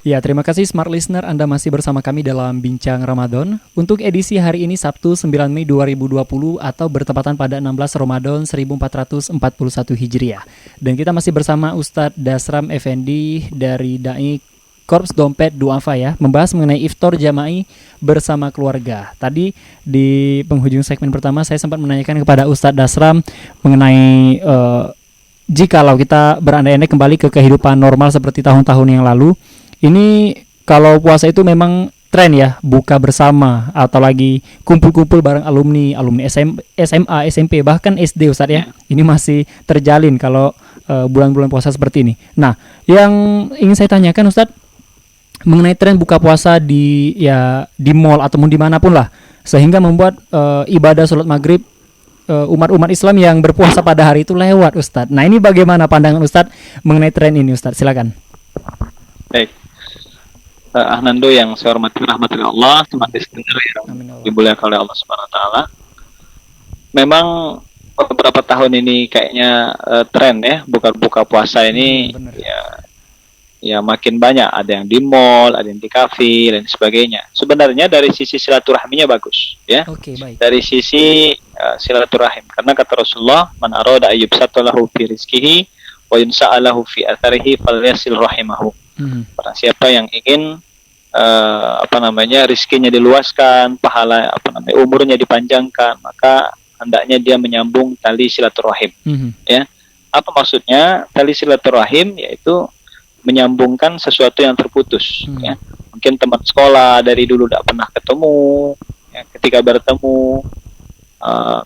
Ya, terima kasih Smart Listener, Anda masih bersama kami dalam Bincang Ramadan. Untuk edisi hari ini Sabtu 9 Mei 2020 atau bertepatan pada 16 Ramadan 1441 Hijriah. Dan kita masih bersama Ustadz Dasram Effendi dari Dai Korps Dompet Duafa ya, membahas mengenai iftar jama'i bersama keluarga. Tadi di penghujung segmen pertama saya sempat menanyakan kepada Ustadz Dasram mengenai jikalau kita berandai-andai kembali ke kehidupan normal seperti tahun-tahun yang lalu. Ini kalau puasa itu memang tren ya, buka bersama atau lagi kumpul-kumpul bareng alumni SMA, SMP, bahkan SD Ustaz ya. Ini masih terjalin kalau bulan-bulan puasa seperti ini. Nah, yang ingin saya tanyakan Ustaz mengenai tren buka puasa di mall ataupun dimanapun lah, sehingga membuat ibadah sholat maghrib umat-umat Islam yang berpuasa pada hari itu lewat Ustaz. Nah, ini bagaimana pandangan Ustaz mengenai tren ini Ustaz? Silakan. Baik. Ahnando yang saya hormati rahmatullah Allah, teman listener yang dimuliakan oleh Allah Subhanahu wa taala. Memang beberapa tahun ini kayaknya tren ya, buka puasa ini ya makin banyak, ada yang di mall, ada yang di kafe dan sebagainya. Sebenarnya dari sisi silaturahminya bagus ya. Baik. Dari sisi silaturahim, karena kata Rasulullah, man arada ayyubsatalahu fi rizqihi wa yunsa'alahu fi atharihi falyasil rahimahu. Barang siapa yang ingin rizkinya diluaskan, pahala umurnya dipanjangkan, maka hendaknya dia menyambung tali silaturahim. Ya, apa maksudnya tali silaturahim? Yaitu menyambungkan sesuatu yang terputus. Ya, mungkin teman sekolah dari dulu tidak pernah ketemu, ya, ketika bertemu,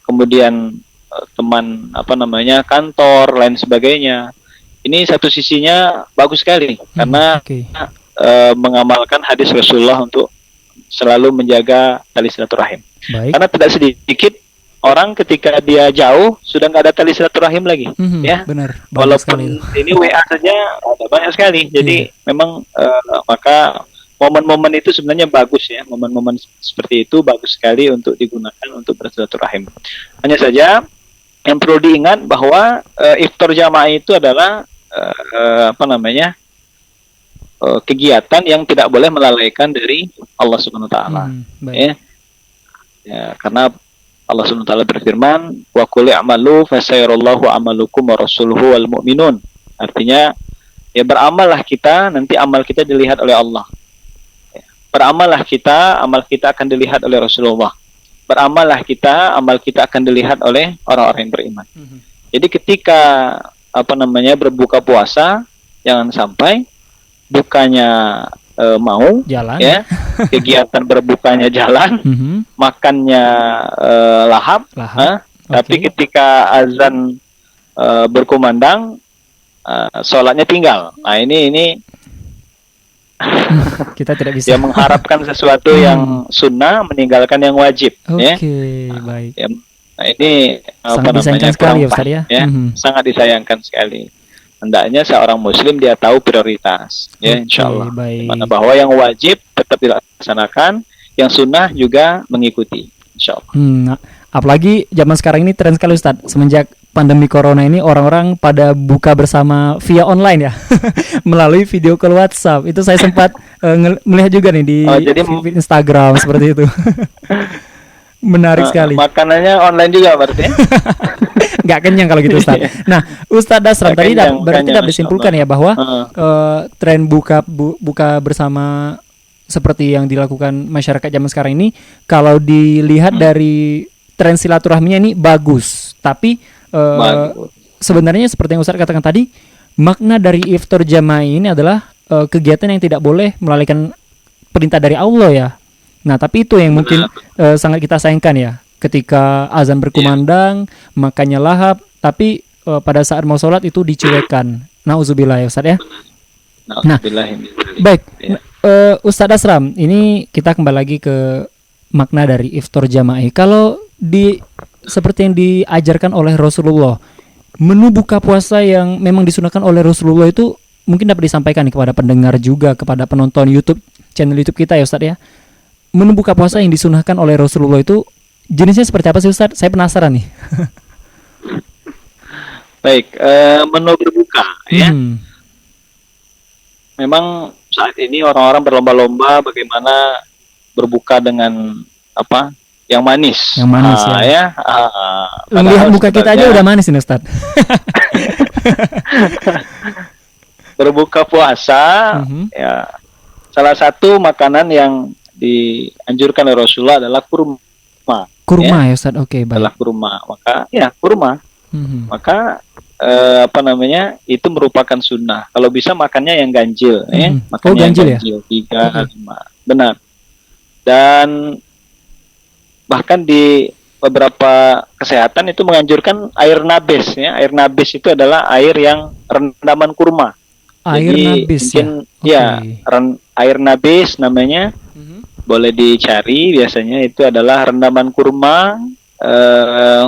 kemudian teman kantor lain sebagainya. Ini satu sisinya bagus sekali karena mengamalkan hadis Rasulullah untuk selalu menjaga tali silaturahim. Karena tidak sedikit orang ketika dia jauh sudah nggak ada tali silaturahim lagi, ya. Benar. Walaupun ini WA saja ada banyak sekali. Jadi memang maka momen-momen itu sebenarnya bagus ya. Momen-momen seperti itu bagus sekali untuk digunakan untuk bersilaturahim. Hanya saja yang perlu diingat bahwa iftar jamaah itu adalah kegiatan yang tidak boleh melalaikan dari Allah Subhanahu wa taala. Ya, karena Allah Subhanahu wa taala berfirman, "Wa qul i'malu fasayarallahu amalukum wa rasuluhu wal mu'minun." Artinya, ya beramallah kita, nanti amal kita dilihat oleh Allah. Ya, beramallah kita, amal kita akan dilihat oleh Rasulullah. Beramallah kita, amal kita akan dilihat oleh orang-orang yang beriman. Jadi ketika berbuka puasa, jangan sampai bukanya mau jalan, ya, kegiatan berbukanya jalan, makannya lahap. Tapi ketika azan berkumandang, sholatnya tinggal. Nah ini kita tidak bisa. Yang mengharapkan sesuatu yang sunnah, meninggalkan yang wajib. Baik. Ya, nah ini sangat disayangkan sekali ya Ustaz ya. Sangat disayangkan sekali. Hendaknya seorang muslim dia tahu prioritas, ya insyaallah. Mana bahwa yang wajib tetap dilaksanakan, yang sunnah juga mengikuti, insyaallah. Apalagi zaman sekarang ini tren sekali Ustaz. Semenjak pandemi corona ini orang-orang pada buka bersama via online ya. Melalui video call WhatsApp. Itu saya sempat melihat juga nih di Instagram seperti itu. Menarik sekali. Makanannya online juga berarti. Nggak kenyang kalau gitu Ustaz. Nah, Ustaz Dasram tadi berarti dapat disimpulkan ya bahwa tren buka bersama seperti yang dilakukan masyarakat zaman sekarang ini, kalau dilihat dari tren silaturahminya ini bagus. Tapi sebenarnya seperti yang Ustaz katakan tadi, makna dari iftar jamaah ini adalah kegiatan yang tidak boleh melalaikan perintah dari Allah ya. Nah, tapi itu yang mungkin sangat kita sayangkan ya. Ketika azan berkumandang, makannya lahap, tapi pada saat mau sholat itu dicuekkan. Nauzubillah ya Ustaz ya. Nah, baik. Ustaz Dasram, ini kita kembali lagi ke makna dari iftar jamaah. Kalau seperti yang diajarkan oleh Rasulullah, menu buka puasa yang memang disunahkan oleh Rasulullah itu mungkin dapat disampaikan kepada pendengar juga, kepada penonton channel YouTube kita ya Ustaz ya. Menu buka puasa yang disunahkan oleh Rasulullah itu jenisnya seperti apa sih Ustaz? Saya penasaran nih. Baik, menu berbuka ya. Memang saat ini orang-orang berlomba-lomba bagaimana berbuka dengan apa? Yang manis. Yang manis ya. Lihat muka kita aja udah manis ini Ustaz. Berbuka puasa, ya salah satu makanan yang dianjurkan oleh Rasulullah adalah kurma. Kurma ya Ustaz, oke, baik. Adalah kurma, maka ya kurma. Maka itu merupakan sunnah. Kalau bisa makannya yang ganjil, makannya ganjil yang ganjil, ya? 3, 5, benar. Dan bahkan di beberapa kesehatan itu menganjurkan air nabis, ya. Air nabis itu adalah air yang rendaman kurma. Air nabis ya. Air nabis namanya. Boleh dicari, biasanya itu adalah rendaman kurma.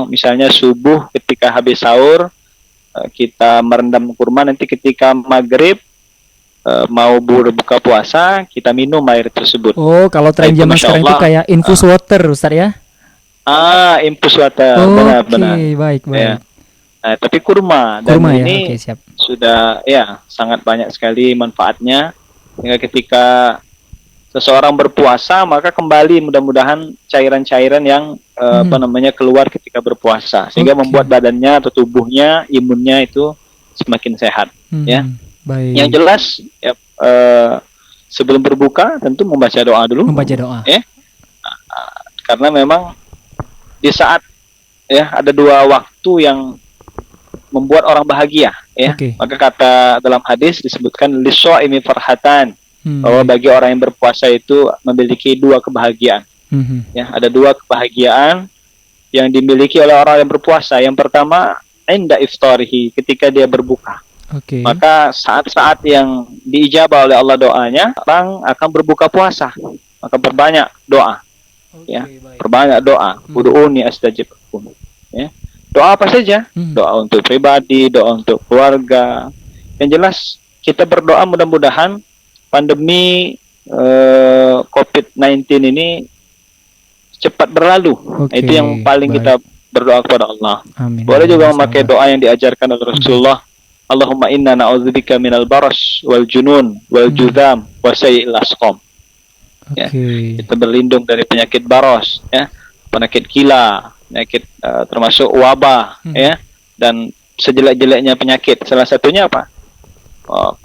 Misalnya subuh ketika habis sahur kita merendam kurma, nanti ketika maghrib mau berbuka puasa kita minum air tersebut. Oh, kalau tren zaman sekarang itu kayak infus water Ustaz ya? Infus water, benar-benar. Baik. Ya. Nah, tapi kurma dan kurma ini siap. Sudah sangat banyak sekali manfaatnya. Hingga ketika seseorang berpuasa maka kembali mudah-mudahan cairan-cairan yang keluar ketika berpuasa, sehingga membuat badannya atau tubuhnya, imunnya itu semakin sehat. Ya. Baik. Yang jelas ya, sebelum berbuka tentu membaca doa dulu. Membaca doa. Ya. Karena memang di saat ada 2 waktu yang membuat orang bahagia, ya. Maka kata dalam hadis disebutkan lishaimi farhatan, bahwa bagi orang yang berpuasa itu memiliki 2 kebahagiaan. Ya, ada 2 kebahagiaan yang dimiliki oleh orang yang berpuasa. Yang pertama, inda iftarihi, ketika dia berbuka. Maka saat-saat yang diijabah oleh Allah doanya, orang akan berbuka puasa. Maka perbanyak doa. Ya, perbanyak doa. Ud'uni astajib lakum. Ya. Doa apa saja? Doa untuk pribadi, doa untuk keluarga. Yang jelas kita berdoa mudah-mudahan pandemi COVID-19 ini cepat berlalu. Itu yang paling kita berdoa kepada Allah. Amin. Boleh juga memakai doa yang diajarkan oleh Rasulullah. Allahumma inna na'udzubika minal baras wal junun wal judham wa sayyi'il asqam. Ya, kita berlindung dari penyakit baros, ya, penyakit gila, penyakit termasuk wabah, ya, dan sejelek-jeleknya penyakit. Salah satunya apa?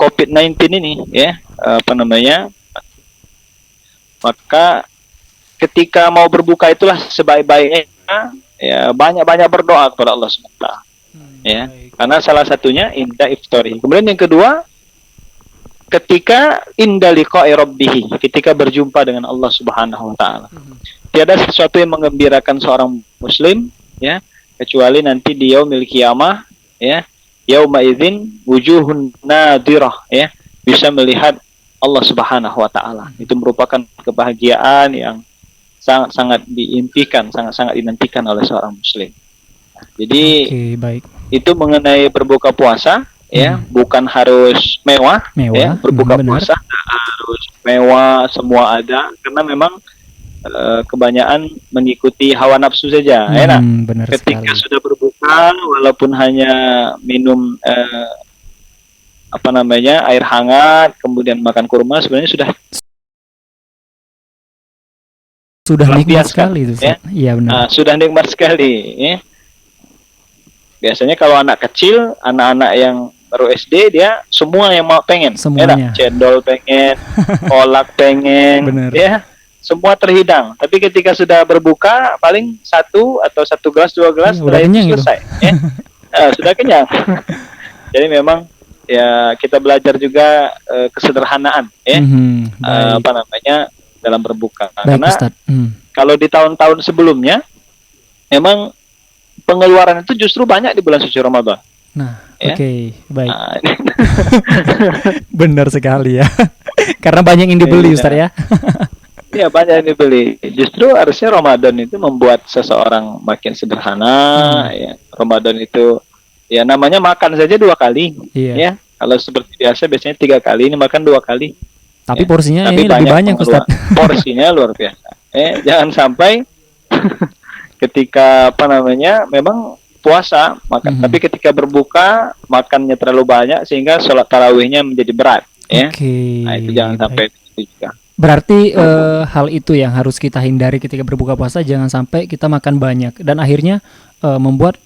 COVID-19 ini, ya, maka ketika mau berbuka itulah sebaik-baiknya, ya, banyak-banyak berdoa kepada Allah SWT, ya, karena salah satunya inda iftari. Kemudian yang kedua, ketika inda liqa'i rabbih, ketika berjumpa dengan Allah Subhanahu wa taala. Tiada sesuatu yang menggembirakan seorang muslim, ya, kecuali nanti di yaumil qiyamah, ya, yauma idzin wujuhun nadirah, ya, bisa melihat Allah Subhanahu wa taala. Itu merupakan kebahagiaan yang sangat-sangat diimpikan, sangat-sangat dinantikan oleh seorang muslim. Nah, jadi itu mengenai berbuka puasa, ya, bukan harus mewah. Ya, berbuka puasa harus mewah, semua ada, karena memang kebanyakan mengikuti hawa nafsu saja. Enak. Ketika sudah berbuka, walaupun hanya minum air hangat, kemudian makan kurma, sebenarnya sudah nikmat sekali itu. Iya, benar. Sudah nikmat sekali, ya. Biasanya kalau anak kecil, anak-anak yang baru SD, dia semua yang mau pengen. Semuanya. Cendol pengen, kolak pengen, ya, semua terhidang. Tapi ketika sudah berbuka, paling 1 atau 1 gelas, 2 gelas, sudah kenyang selesai. Ya. Sudah kenyang. Jadi memang ya kita belajar juga kesederhanaan, ya, dalam berbuka. Karena kalau di tahun-tahun sebelumnya, memang pengeluaran itu justru banyak di bulan suci Ramadan. Nah, ya? Baik. Benar sekali ya. Karena banyak yang dibeli, Ustaz, ya. Iya, banyak yang dibeli. Justru harusnya Ramadan itu membuat seseorang makin sederhana. Ya. Ramadan itu, ya, namanya makan saja 2 kali. Ya. Kalau seperti biasa biasanya 3 kali, ini makan 2 kali. Tapi porsinya ini lebih banyak, Ustaz. Porsinya luar biasa. Jangan sampai ketika memang puasa makan, tapi ketika berbuka makannya terlalu banyak sehingga sholat tarawihnya menjadi berat. ya. Nah, itu jangan sampai itu juga. Berarti hal itu yang harus kita hindari ketika berbuka puasa, jangan sampai kita makan banyak dan akhirnya membuat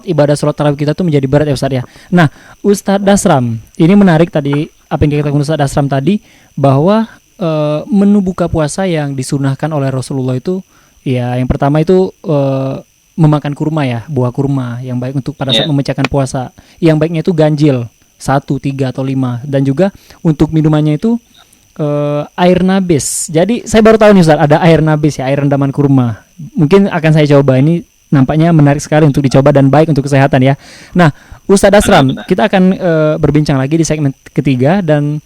ibadah sholat tarawih kita tuh menjadi berat ya Ustadz ya. Nah, Ustadz Dasram, ini menarik tadi apa yang dikatakan Ustadz Dasram tadi, bahwa menu buka puasa yang disunahkan oleh Rasulullah itu, ya yang pertama itu memakan kurma ya, buah kurma yang baik untuk pada saat memecahkan puasa. Yang baiknya itu ganjil 1, 3 atau 5, dan juga untuk minumannya itu air nabis. Jadi saya baru tahu nih Ustaz, ada air nabis ya, air rendaman kurma. Mungkin akan saya coba, ini nampaknya menarik sekali untuk dicoba dan baik untuk kesehatan ya. Nah, Ustaz Dasram, kita akan berbincang lagi di segmen ketiga, dan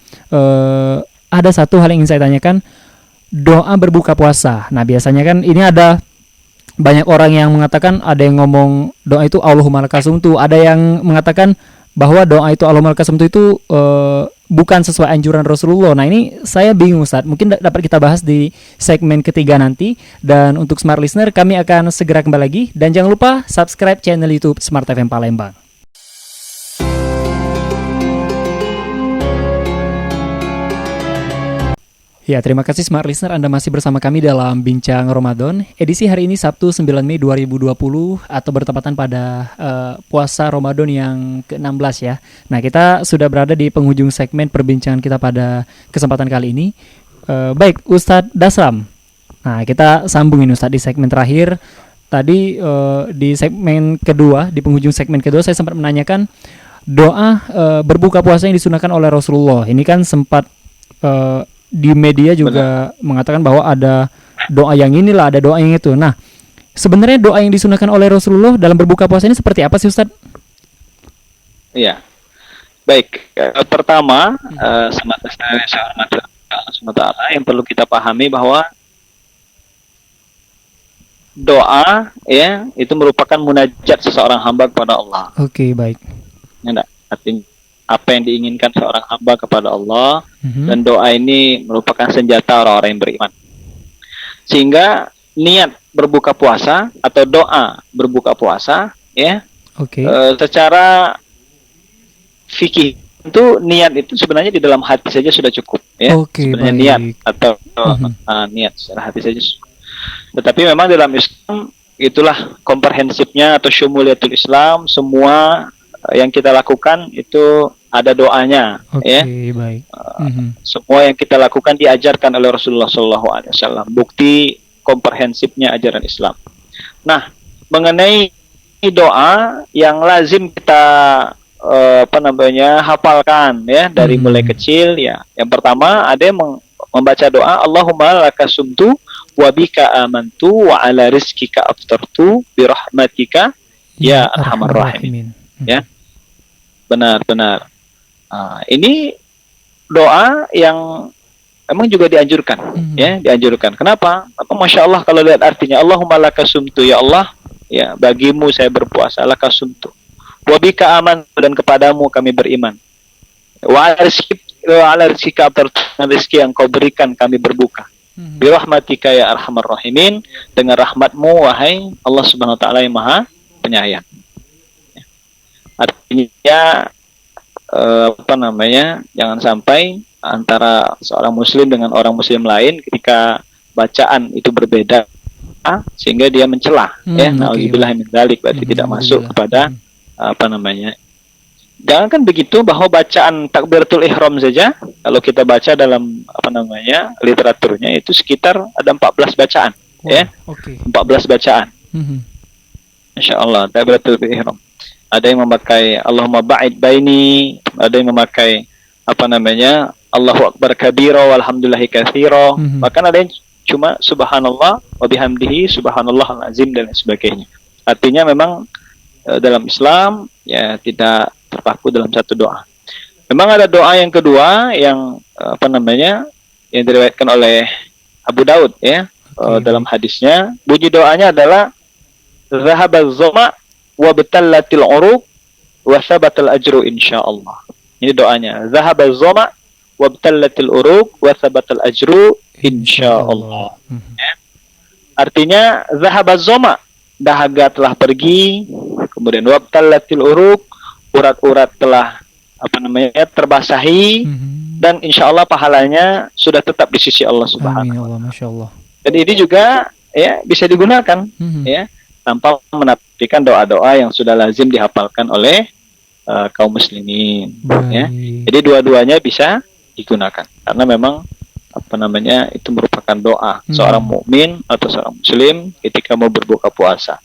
ada satu hal yang ingin saya tanyakan, doa berbuka puasa. Nah, biasanya kan ini ada banyak orang yang mengatakan, ada yang ngomong doa itu Allahumma lakasumtu, ada yang mengatakan bahwa doa itu Allahumma lakasumtu itu bukan sesuai anjuran Rasulullah. Nah, ini saya bingung Ustaz. Mungkin dapat kita bahas di segmen ketiga nanti. Dan untuk Smart Listener, kami akan segera kembali lagi. Dan jangan lupa subscribe channel YouTube Smart FM Palembang. Ya, terima kasih Smart Listener, Anda masih bersama kami dalam Bincang Ramadan. Edisi hari ini Sabtu 9 Mei 2020 atau bertepatan pada puasa Ramadan yang ke-16 ya. Nah, kita sudah berada di penghujung segmen perbincangan kita pada kesempatan kali ini. Baik, Ustadz Dasram. Nah, kita sambungin Ustadz di segmen terakhir. Tadi di segmen kedua, di penghujung segmen kedua, saya sempat menanyakan doa berbuka puasa yang disunahkan oleh Rasulullah. Ini kan sempat di media juga mengatakan bahwa ada doa yang inilah, ada doa yang itu. Nah, sebenarnya doa yang disunahkan oleh Rasulullah dalam berbuka puasa ini seperti apa sih Ustaz? Iya. Baik, pertama sementara yang perlu kita pahami bahwa doa ya itu merupakan munajat seseorang hamba kepada Allah. Oke, baik. Ya, artinya apa yang diinginkan seorang hamba kepada Allah, dan doa ini merupakan senjata orang-orang yang beriman. Sehingga niat berbuka puasa atau doa berbuka puasa ya, secara fikih itu niat itu sebenarnya di dalam hati saja sudah cukup ya. Sebenarnya baik. Niat atau niat secara hati saja cukup. Tetapi memang dalam Islam itulah komprehensifnya atau syumuliyatul Islam, semua yang kita lakukan itu ada doanya, ya. Baik. Semua yang kita lakukan diajarkan oleh Rasulullah SAW. Bukti komprehensifnya ajaran Islam. Nah, mengenai doa yang lazim kita hafalkan ya dari mulai kecil ya. Yang pertama ada yang membaca doa Allahumma lakasumtu wa bika amantu wa ala rizkika aftartu bi rahmatika ya arhamar rahimin. Ya. Benar. Ini doa yang emang juga dianjurkan, ya, dianjurkan. Kenapa? Masya Allah kalau lihat artinya, Allahumma lakasumtu, ya Allah, ya bagimu saya berpuasa, lakasumtu. Wa bika aman, dan kepadamu kami beriman. Wa ala rizkika rezeki yang kau berikan kami berbuka. Bi rahmatika ya arhamar rahimin, dengan rahmatmu wahai Allah Subhanahu wa taala yang Maha Penyayang. Artinya jangan sampai antara seorang muslim dengan orang muslim lain ketika bacaan itu berbeda sehingga dia mencela ya, nauzubillah min dzalik, berarti tidak masuk kepada jangan kan begitu bahwa bacaan takbiratul ihram saja kalau kita baca dalam literaturnya itu sekitar ada 14 bacaan ya. 14 bacaan. Masya Allah, takbiratul ihram. Ada yang memakai Allahumma ba'id baini, ada yang memakai Allahu akbar kabira walhamdulillahi katsira, bahkan ada yang cuma subhanallah wa bihamdihi subhanallahal azim dan sebagainya. Artinya memang dalam Islam ya tidak terpaku dalam satu doa. Memang ada doa yang kedua yang yang diriwayatkan oleh Abu Daud ya, dalam hadisnya bunyi doanya adalah zahabaz zama wa batallatil uruq wa sabatal ajru insyaallah. Ini doanya, zahabaz zama wa batallatil uruq wa sabatal ajru insyaallah. Ya. Artinya zahabaz zama, dahaga telah pergi, kemudian wa batallatil uruq, urat-urat telah terbasahi, dan insya Allah pahalanya sudah tetap di sisi Allah Subhanahu. Amin Allah, Masya Allah. Jadi ini juga ya bisa digunakan ya tanpa menafikan doa-doa yang sudah lazim dihafalkan oleh kaum muslimin. Ya. Jadi dua-duanya bisa digunakan karena memang itu merupakan doa seorang mukmin atau seorang muslim ketika mau berbuka puasa.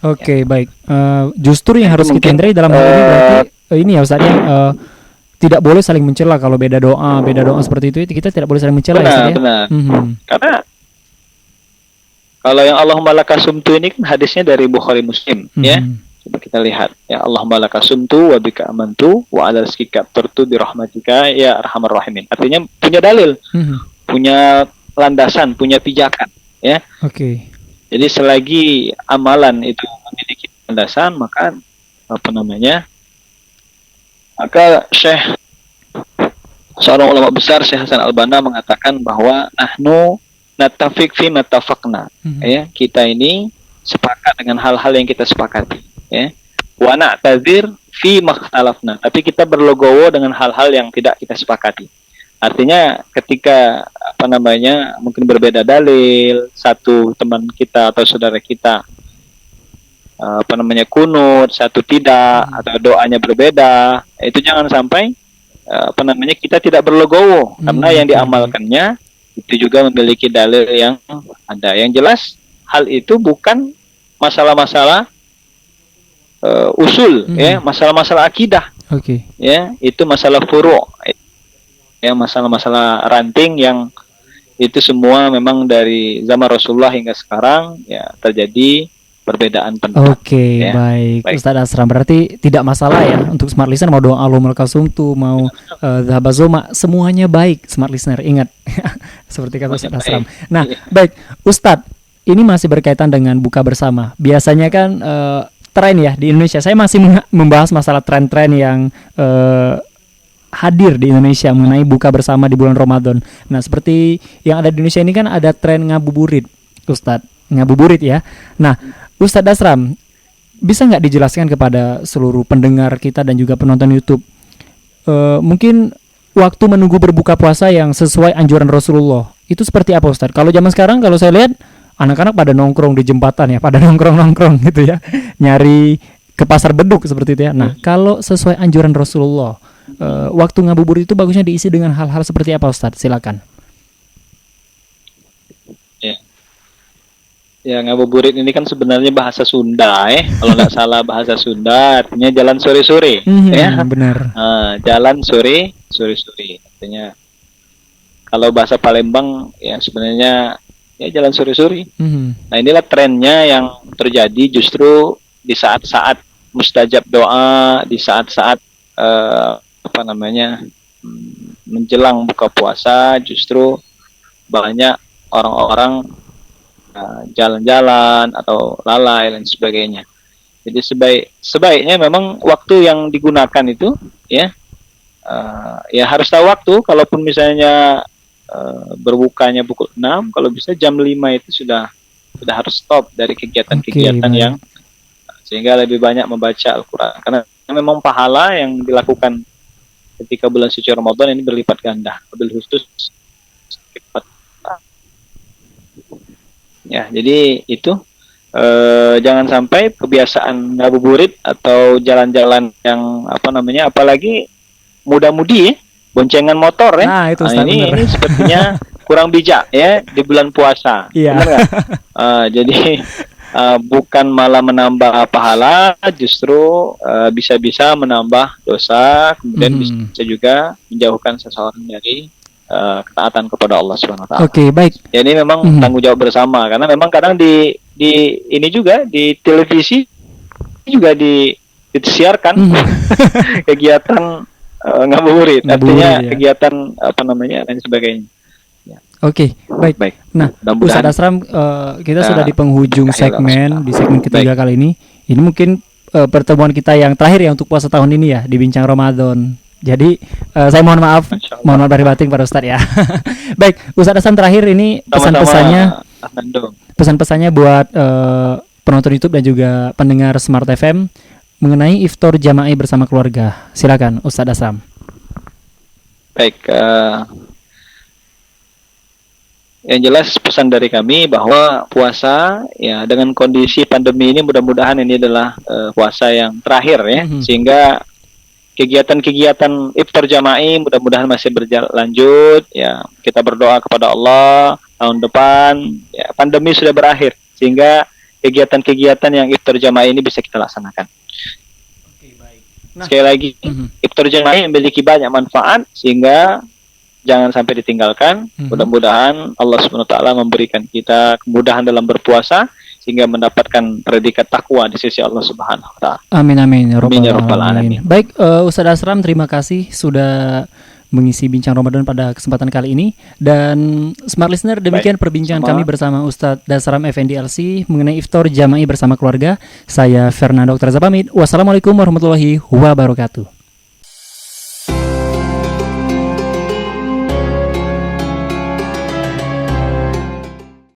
Oke, baik. Justru yang harus kita hindari dalam hal ini berarti ini ya Ustaz ya, tidak boleh saling mencela kalau beda doa seperti itu kita tidak boleh saling mencela. Benar. Karena kalau yang Allahumma lakasumtu ini kan hadisnya dari Bukhari Muslim ya. Coba kita lihat ya, Allahumma lakasumtu wa bika amantu wa ala rizqika aftartu bi rahmatika ya arhamar rahimin. Artinya punya dalil, punya landasan, punya pijakan ya. Oke. Jadi selagi amalan itu memiliki landasan maka maka seorang ulama besar Syekh Hasan Al-Banna mengatakan bahwa nahnu natafiq fi matafaqna. Ya, kita ini sepakat dengan hal-hal yang kita sepakati, ya. Wa na'tadzir fi makhtalafna. Tapi kita berlegowo dengan hal-hal yang tidak kita sepakati. Artinya ketika mungkin berbeda dalil, satu teman kita atau saudara kita kunut, satu tidak, atau doanya berbeda, itu jangan sampai kita tidak berlegowo karena yang diamalkannya itu juga memiliki dalil yang ada. Yang jelas hal itu bukan masalah-masalah usul, ya, masalah-masalah akidah. Ya, itu masalah furu', ya, masalah-masalah ranting yang itu semua memang dari zaman Rasulullah hingga sekarang ya terjadi perbedaan pendapat. Baik. Ustaz Asram, berarti tidak masalah ya untuk smart listener mau doa Allahumma lakasumtu, mau zahabazoma, semuanya baik smart listener, ingat. Seperti kata Ustaz Asram. Nah, baik Ustaz, ini masih berkaitan dengan buka bersama. Biasanya kan tren ya di Indonesia, saya masih membahas masalah tren-tren yang hadir di Indonesia mengenai buka bersama di bulan Ramadan. Nah, seperti yang ada di Indonesia ini kan ada tren ngabuburit, Ustaz. Ngabuburit ya. Nah, Ustadz Asram, bisa nggak dijelaskan kepada seluruh pendengar kita dan juga penonton YouTube mungkin waktu menunggu berbuka puasa yang sesuai anjuran Rasulullah itu seperti apa Ustadz? Kalau zaman sekarang kalau saya lihat anak-anak pada nongkrong di jembatan ya, pada nongkrong gitu ya, nyari ke pasar beduk seperti itu ya. Nah, kalau sesuai anjuran Rasulullah, waktu ngabuburit itu bagusnya diisi dengan hal-hal seperti apa Ustadz? Silakan. Ya, ngabuburit ini kan sebenarnya bahasa Sunda, kalau nggak salah bahasa Sunda artinya jalan sore-sore, ya. Benar. Jalan sore. Artinya kalau bahasa Palembang ya sebenarnya ya jalan sore-sore. Nah, inilah trennya yang terjadi justru di saat-saat mustajab doa, di saat-saat menjelang buka puasa, justru banyak orang-orang jalan-jalan atau lalai dan sebagainya. Jadi sebaiknya memang waktu yang digunakan itu ya harus tahu waktu. Kalaupun misalnya berbukanya pukul 6, kalau bisa jam 5 itu sudah harus stop dari kegiatan-kegiatan yang sehingga lebih banyak membaca Al-Quran. Karena memang pahala yang dilakukan ketika bulan suci Ramadan ini berlipat ganda. Wabil khusus ya, jadi itu jangan sampai kebiasaan ngabuburit atau jalan-jalan yang apalagi muda-mudi boncengan motor ya. Nah, itu ini sepertinya kurang bijak ya di bulan puasa. Iya. Benar nggak? Jadi bukan malah menambah pahala, justru bisa-bisa menambah dosa, kemudian bisa juga menjauhkan seseorang dari ketaatan kepada Allah Subhanahu wa taala. Baik. Ya, ini memang tanggung jawab bersama karena memang kadang di ini juga di televisi juga disiarkan kegiatan ngabuburit, artinya kegiatan dan sebagainya. Ya. Baik. Nah, Ustadz Asram, kita sudah di penghujung segmen ketiga kali ini. Ini mungkin pertemuan kita yang terakhir ya untuk puasa tahun ini ya di Bincang Ramadan. Jadi saya mohon maaf dari batin pada Ustadz ya. Baik, Ustadz Asram terakhir ini pesan-pesannya buat penonton YouTube dan juga pendengar Smart FM mengenai iftar jama'i bersama keluarga. Silakan Ustadz Asram. Baik, yang jelas pesan dari kami bahwa puasa ya dengan kondisi pandemi ini mudah-mudahan ini adalah puasa yang terakhir ya, sehingga kegiatan-kegiatan iftar jama'i mudah-mudahan masih berlanjut ya. Kita berdoa kepada Allah tahun depan ya pandemi sudah berakhir sehingga kegiatan-kegiatan yang iftar jama'i ini bisa kita laksanakan. Sekali lagi, iftar jama'i memiliki banyak manfaat sehingga jangan sampai ditinggalkan. Mudah-mudahan Allah SWT memberikan kita kemudahan dalam berpuasa sehingga mendapatkan predikat takwa di sisi Allah Subhanahu wa taala. Amin amin ya rabbal alamin. Baik, Ustaz Asram, terima kasih sudah mengisi bincang Ramadan pada kesempatan kali ini. Dan smart listener, demikian perbincangan kami bersama Ustaz Dasram Effendi LC mengenai iftar jama'i bersama keluarga. Saya Fernando Oktaza pamit. Wassalamualaikum warahmatullahi wabarakatuh.